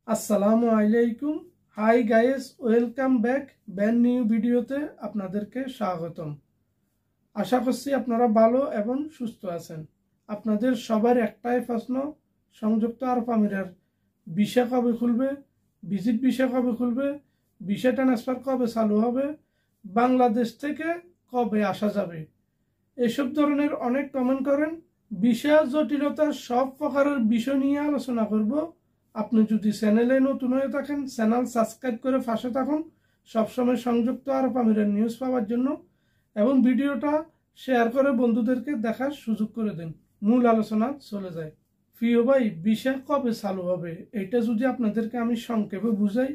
আসসালামু আলাইকুম। Hi guys, welcome back band new ভিডিওতে আপনাদেরকে স্বাগতম। আশা করছি আপনারা ভালো এবং সুস্থ আছেন। আপনাদের সবার একটাই প্রশ্ন, সংযুক্ত আরব আমিরার ভিসা কবে খুলবে, ভিজিট ভিসা কবে খুলবে, ভিসা ট্রান্সফার কবে চালু হবে, বাংলাদেশ থেকে কবে আসা যাবে। এসব ধরনের অনেক কমেন্ট করেন। ভিসা জটিলতার সব প্রকারের বিষয় নিয়ে আলোচনা করব। আপনি যদি চ্যানেলে নতুন হয়ে থাকেন, চ্যানেল সাবস্ক্রাইব করে পাশে থাকুন সবসময় সংযুক্ত আরব আমিরের নিউজ পাওয়ার জন্য, এবং ভিডিওটা শেয়ার করে বন্ধুদেরকে দেখার সুযোগ করে দিন। মূল আলোচনা চলে যায়। প্রিয় ভাই, ভিসা কবে চালু হবে এটা যদি আপনাদেরকে আমি সংক্ষেপে বুঝাই,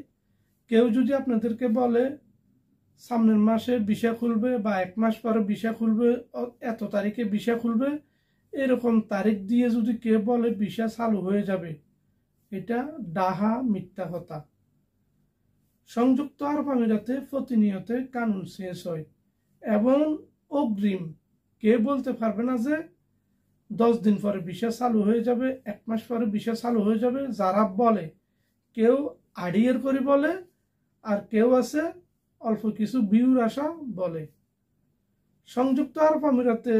কেউ যদি আপনাদেরকে বলে সামনের মাসে ভিসা খুলবে বা 1 মাস পরে ভিসা খুলবে, এত তারিখে ভিসা খুলবে, এরকম তারিখ দিয়ে যদি কেউ বলে ভিসা চালু হয়ে যাবে, এটা ডাহা মিথ্যা কথা। সংযুক্ত আরব আমিরাতে প্রতিনিয়ত কানুন চেঞ্জ হয় এবং অগ্রিম কে বলতে পারবে না যে 10 দিন পরে ভিসা চালু হয়ে যাবে, 1 মাস পরে ভিসা চালু হয়ে যাবে। যারা বলে, কেউ আড়িয়ের করে বলে, আর কেউ আছে অল্প কিছু ভিউর আশা বলে। সংযুক্ত আরব আমিরাতে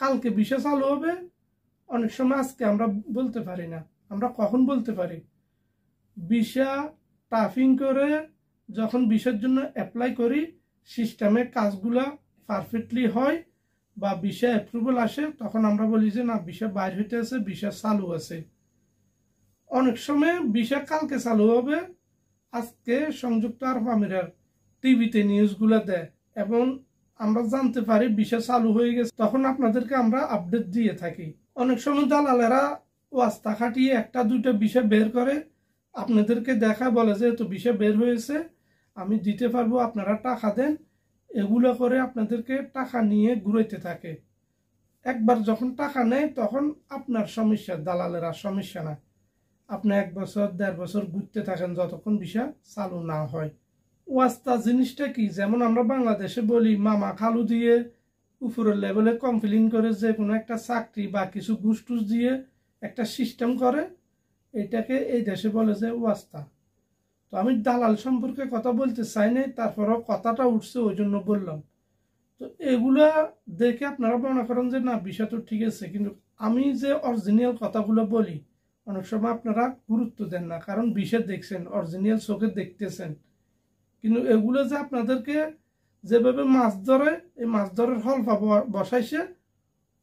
কালকে ভিসা চালু হবে, অনেক সময় আজকে আমরা বলতে পারি না। আমরা কখন বলতে পারি? ভিসা টাফিং করে যখন ভিসার জন্য অ্যাপ্লাই করি, সিস্টেমে কাজগুলা পারফেক্টলি হয় বা ভিসা অ্যাপ্রুভাল আসে, তখন আমরা বলি যে না, ভিসা বাইর হইতে আছে, ভিসা চালু আছে। অনেক সময় ভিসা কালকে চালু হবে, আজকে সংযুক্ত আরব আমিরার টিভিতে নিউজগুলো দেয় এবং আমরা জানতে পারি ভিসা চালু হয়ে গেছে। তখন আপনাদেরকে আমরা আপডেট দিয়ে থাকি। অনেক সময় দালালেরা ওয়াস্তা খাটিয়ে 1-2টা ভিসা বের করে আপনাদেরকে দেখা, বলে যে তো ভিসা বের হয়েছে, আমি দিতে পারবো, আপনারা টাকা দেন। এগুলো করে আপনাদেরকে টাকা নিয়ে ঘুরাইতে থাকে। একবার যখন টাকা নেয় তখন আপনার সমস্যা, দালালেরা সমস্যা না। আপনি 1 বছর 1.5 বছর ঘুরতে থাকেন যতক্ষণ ভিসা চালু না হয়। ওয়াস্তা জিনিসটা কি? যেমন আমরা বাংলাদেশে বলি মামা খালু দিয়ে উপরের লেভেলে কমপ্লেন করে যে কোনো একটা চাকরি বা কিছু ঘুষ টুস দিয়ে একটা সিস্টেম করে, এটাকে এই দেশে বলে যে ওয়াস্তা। তো আমি দালাল সম্পর্কে কথা বলতে চাই নাই, তারপরও কথাটা উঠছে ওই জন্য বললাম। তো এগুলা দেখে আপনারা মনে করেন যে না, বিষয় তো ঠিক আছে, কিন্তু আমি যে অরিজিনাল কথাগুলো বলি অনেক সময় আপনারা গুরুত্ব দেন না, কারণ বিষয় দেখছেন, অরিজিনাল চোখে দেখতেছেন, কিন্তু এগুলো যে আপনাদেরকে যেভাবে মাছ ধরে, এই মাছ ধরার হলফা বসাইছে,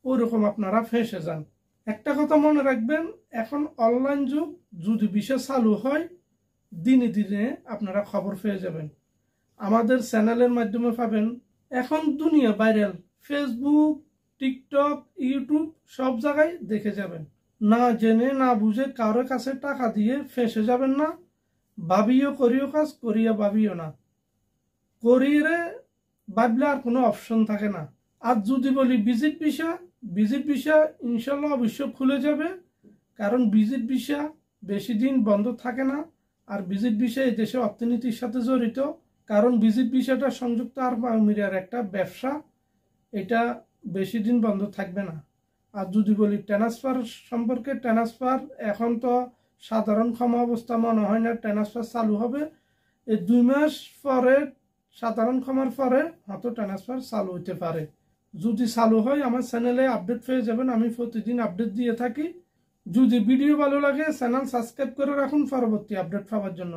ওইরকম আপনারা ফেঁসে যান। একটা কথা মনে রাখবেন, এখন অনলাইন যুগ, যদি বিষয় চালু হয় দিনে দিনে আপনারা খবর পেয়ে যাবেন। আমাদের চ্যানেলের মাধ্যমে পাবেন। এখন দুনিয়া ভাইরাল, ফেসবুক, টিকটক, ইউটিউব সব জায়গায় দেখে যাবেন। না জেনে না বুঝে কারোর কাছে টাকা দিয়ে ফেঁসে যাবেন না। ভাবিও করিও কাজ, করিয়া ভাবিও না। করিয়ে ভাবলে আর কোনো অপশন থাকে না। আর যদি বলি ভিজিট ভিসা, ভিজিট ভিসা ইনশাল্লাহ অবশ্য খুলে যাবে, কারণ ভিজিট ভিসা বেশি দিন বন্ধ থাকে না। আর ভিজিট ভিসা এই দেশে অর্থনীতির সাথে জড়িত, কারণ ভিজিট ভিসাটা সংযুক্ত আরব আমিরার একটা ব্যবসা, এটা বেশি দিন বন্ধ থাকবে না। আর যদি বলি ট্রান্সফার সম্পর্কে, ট্রান্সফার এখন তো সাধারণ ক্ষমা অবস্থা মনে হয় না ট্রান্সফার চালু হবে। এই 2 মাস পরে, সাধারণ ক্ষমার পরে হয়তো ট্রান্সফার চালু হতে পারে। যদি চালু হয় আমার চ্যানেলে আপডেট পেয়ে যাবেন, আমি প্রতিদিন আপডেট দিয়ে থাকি। যদি ভিডিও ভালো লাগে চ্যানেল সাবস্ক্রাইব করে রাখুন পরবর্তী আপডেট পাওয়ার জন্য।